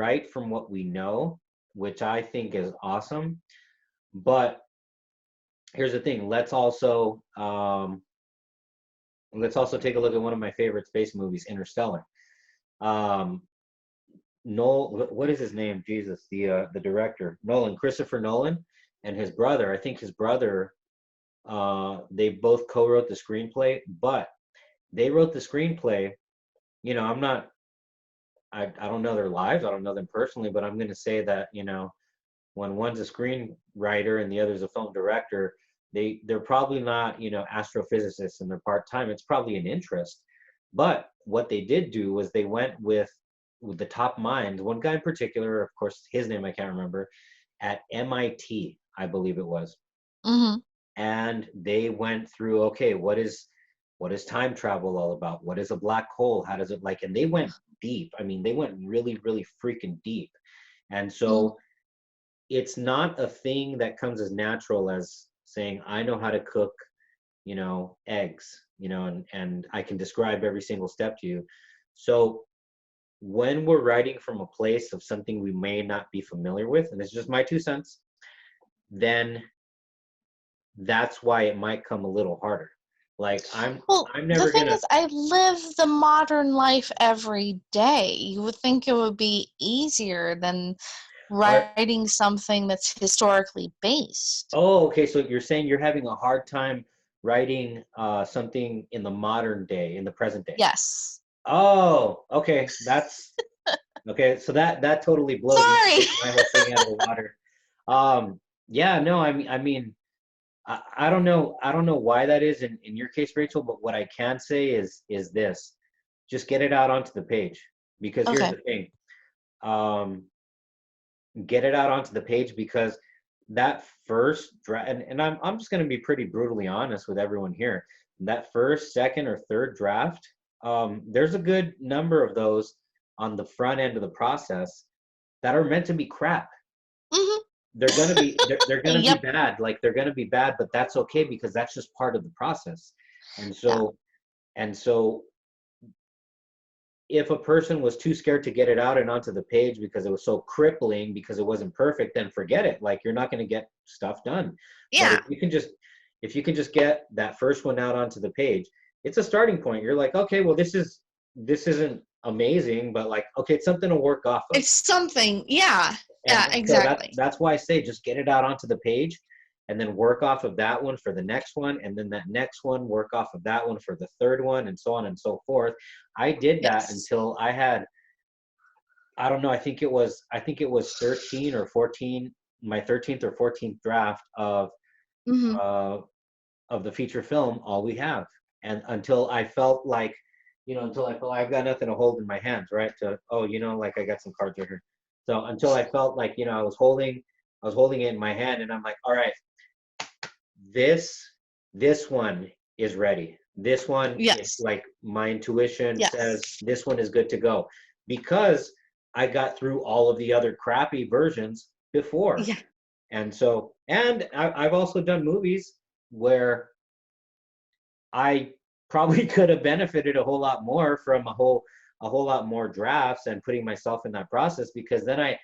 write from what we know, which I think is awesome. But here's the thing. Let's also take a look at one of my favorite space movies, Interstellar. Um, Noel, what is his name? Jesus, the director, Nolan, Christopher Nolan, and his brother. I think his brother. They both co-wrote the screenplay, but they wrote the screenplay. You know, I don't know their lives. I don't know them personally, but I'm going to say that, you know, when one's a screenwriter and the other's a film director, they're probably not, you know, astrophysicists and they're part-time. It's probably an interest. But what they did do was they went with the top minds, one guy in particular, of course, his name I can't remember, at MIT, I believe it was. Mm-hmm. And they went through, okay, what is time travel all about? What is a black hole? How does it like? And they went deep. I mean, they went really, really freaking deep. And Mm-hmm. so it's not a thing that comes as natural as saying, I know how to cook, you know, eggs, you know, and I can describe every single step to you. So when we're writing from a place of something we may not be familiar with, and it's just my 2 cents, then that's why it might come a little harder. Like Well, I'm the never thing gonna. is, I live the modern life every day. You would think it would be easier than Are writing something that's historically based. Oh, okay. So you're saying you're having a hard time writing something in the modern day, in the present day. Yes. Oh, okay. That's okay. So that totally blows Sorry. my whole thing out of the water. Yeah, no, I mean, I don't know why that is in your case, Rachel, but what I can say is this. Just get it out onto the page. Because here's Okay. the thing. Um, get it out onto the page because that first draft, and I'm just going to be pretty brutally honest with everyone here. That first, second, or third draft, there's a good number of those on the front end of the process that are meant to be crap. Mm-hmm. They're gonna be Yep. bad. Like they're gonna be bad, but that's okay because that's just part of the process. And Yeah. so if a person was too scared to get it out and onto the page because it was so crippling because it wasn't perfect, then forget it. Like you're not going to get stuff done. But Yeah. if you can just get that first one out onto the page, it's a starting point. You're like, okay, well this isn't amazing, but like okay, it's something to work off of. It's something. Yeah. Yeah, And so exactly. that's why I say just get it out onto the page and then work off of that one for the next one, and then that next one work off of that one for the third one, and so on and so forth. I did that Yes. until I had, I don't know, I think it was 13 or 14, my 13th or 14th draft Mm-hmm. uh of the feature film, All We Have. And until I felt like, until I felt like I've got nothing to hold in my hands, right? To, oh, like I got some cards right here. So until I felt like, I was holding it in my hand and I'm like, all right, this this one is ready. This one is Yes. like my intuition says Yes. this one is good to go because I got through all of the other crappy versions before. Yeah. And so, and I've also done movies where I probably could have benefited a whole lot more from a whole lot more drafts and putting myself in that process because then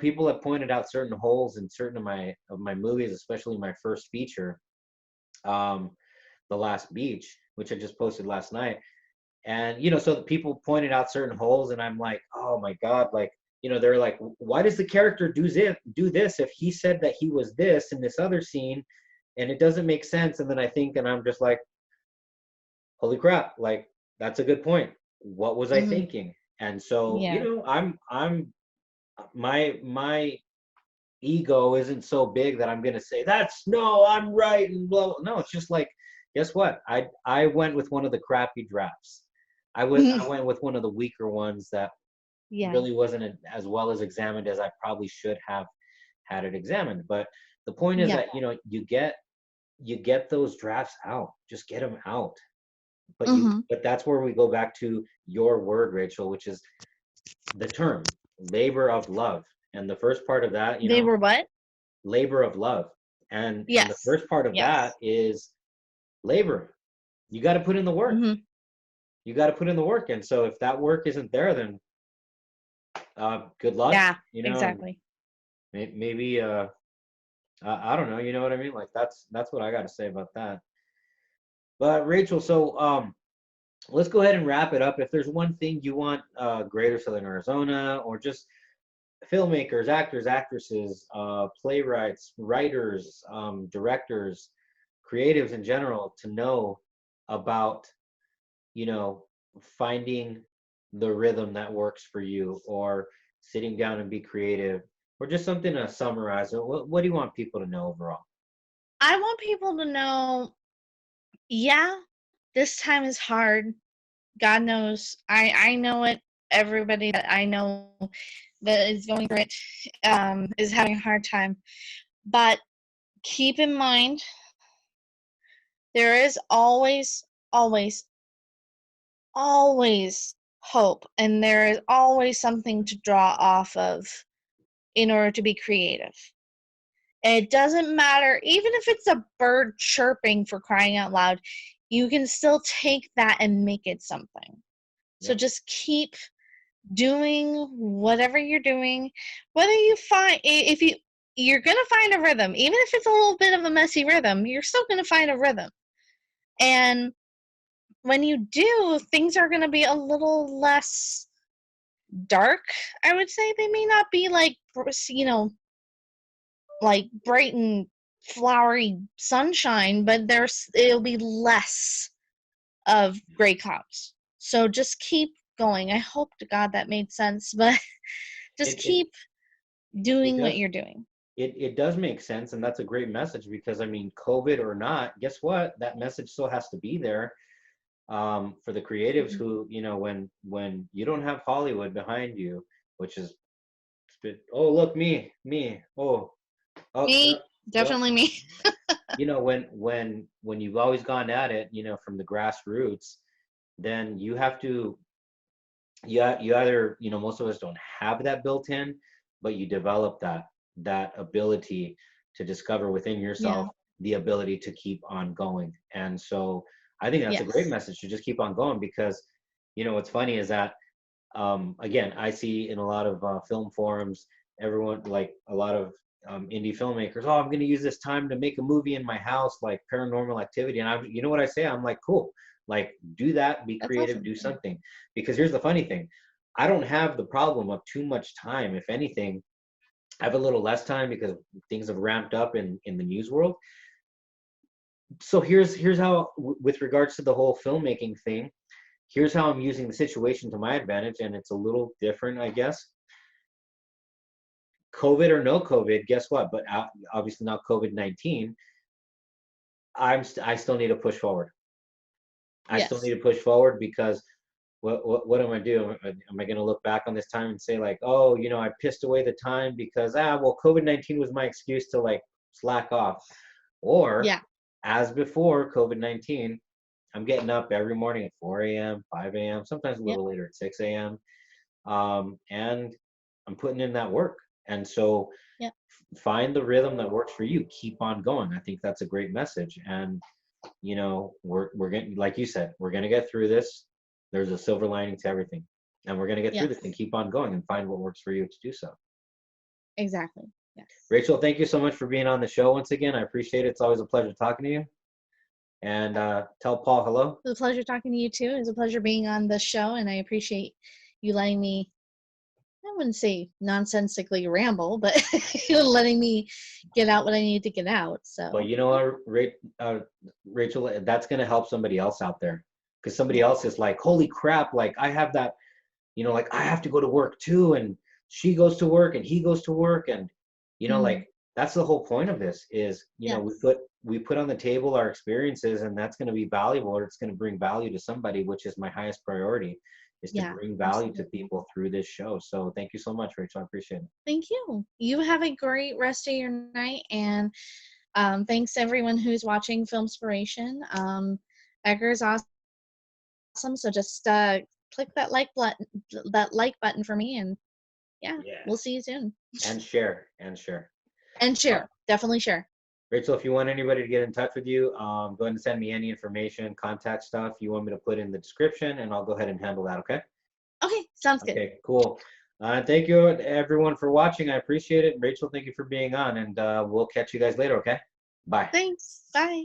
people have pointed out certain holes in certain of my movies, especially my first feature, um, The Last Beach, which I just posted last night. And so the people pointed out certain holes and I'm like, oh my God, like, they're like, why does the character do this if he said that he was this in this other scene and it doesn't make sense? And then I think, and I'm just like, holy crap, like that's a good point. What was I Mm-hmm. thinking? And so, Yeah. I'm my ego isn't so big that I'm gonna say that's no, I'm right and blah, blah. No, it's just like, guess what? I went with one of the crappy drafts. I went with one of the weaker ones that Yeah. really wasn't as well as examined as I probably should have had it examined. But the point is Yeah. that you get those drafts out. Just get them out. Mm-hmm. But that's where we go back to your word, Rachel, which is the term labor of love. And the first part of that, They were what? labor of love. And the Yes. first part of that Yes. is labor. You got to put in the work. Mm-hmm. You got to put in the work. And so if that work isn't there, then good luck, Yeah, you know, and exactly. maybe I don't know, you know what I mean? Like that's what I got to say about that. But Rachel, so let's go ahead and wrap it up. If there's one thing you want Greater Southern Arizona or just filmmakers, actors, actresses, playwrights, writers, directors, creatives in general to know about, you know, finding the rhythm that works for you, or sitting down and be creative, or just something to summarize it. What do you want people to know overall? I want people to know, yeah, this time is hard. God knows. I know it. Everybody that I know that is going through it is having a hard time. But keep in mind, there is always, always, always hope, and there is always something to draw off of in order to be creative. And it doesn't matter, even if it's a bird chirping, for crying out loud, you can still take that and make it something. So Yep. just keep doing whatever you're doing. Whether you find, if you're going to find a rhythm, even if it's a little bit of a messy rhythm, you're still going to find a rhythm. And when you do, things are going to be a little less dark, I would say. They may not be like, you know, like bright and flowery sunshine, but it'll be less of gray clouds. So just keep going. I hope to God that made sense, but just It it keep it doing what does you're doing. it does make sense, and that's a great message because I mean, COVID or not, guess what? That message still has to be there for the creatives Mhm. who, you know, when you don't have Hollywood behind you, which is, oh look me, oh Me, yep, yep. definitely me. You know, when you've always gone at it, you know, from the grassroots, then you have to, you either, you know, most of us don't have that built in, but you develop that ability to discover within Yeah. yourself the ability to keep on going. And so I think that's a great Yes. message to just keep on going because, you know, what's funny is that again, I see in a lot of film forums, everyone, like a lot of indie filmmakers, oh, I'm going to use this time to make a movie in my house, like Paranormal Activity. And you know what I say? I'm like, cool, like do that, be That's creative, awesome. do Yeah. something. Because here's the funny thing, I don't have the problem of too much time. If anything, I have a little less time because things have ramped up in the news world. So here's how, with regards to the whole filmmaking thing, here's how I'm using the situation to my advantage, and it's a little different, I guess. COVID or no COVID, guess what? But obviously not COVID-19. I still need to push forward. I still need Yes. to push forward because what am I doing? Am I going to look back on this time and say like, oh, you know, I pissed away the time because well, COVID-19 was my excuse to like slack off, or Yeah. as before COVID-19, I'm getting up every morning at 4 a.m., 5 a.m., sometimes a Yep. little later at 6 a.m. And I'm putting in that work. And so Yep. find the rhythm that works for you. Keep on going. I think that's a great message. And you know, we're getting, like you said, we're gonna get through this. There's a silver lining to everything, and we're gonna get through this and Yes. keep on going and find what works for you to do so. Exactly. Yes. Rachel, thank you so much for being on the show once again. I appreciate it. It's always a pleasure talking to you. And tell Paul hello. It was a pleasure talking to you too. It was a pleasure being on the show, and I appreciate you letting me, I wouldn't say nonsensically ramble, but you letting me get out what I need to get out. But So, you know what, Rachel, that's gonna help somebody else out there because somebody yeah. else is like, holy crap, like I have that, you know, like I have to go to work too, and she goes to work and he goes to work, and you know, Hmm. like that's the whole point of this is, you know, Yes. we put on the table our experiences, and that's going to be valuable, or it's going to bring value to somebody, which is my highest priority, is to Yeah. bring value to Absolutely. people through this show. So thank you so much, Rachel. I appreciate it. Thank you. You have a great rest of your night, and thanks everyone who's watching Filmspiration. Edgar is awesome, so just click that like button for me, and yeah, Yeah. we'll see you soon. And share. And Uh, share, definitely share. Rachel, if you want anybody to get in touch with you, go ahead and send me any information, contact stuff you want me to put in the description, and I'll go ahead and handle that. Okay. Okay, sounds good. Okay, cool. Thank you everyone for watching. I appreciate it. Rachel, thank you for being on, and we'll catch you guys later. Okay, bye. Thanks. Bye.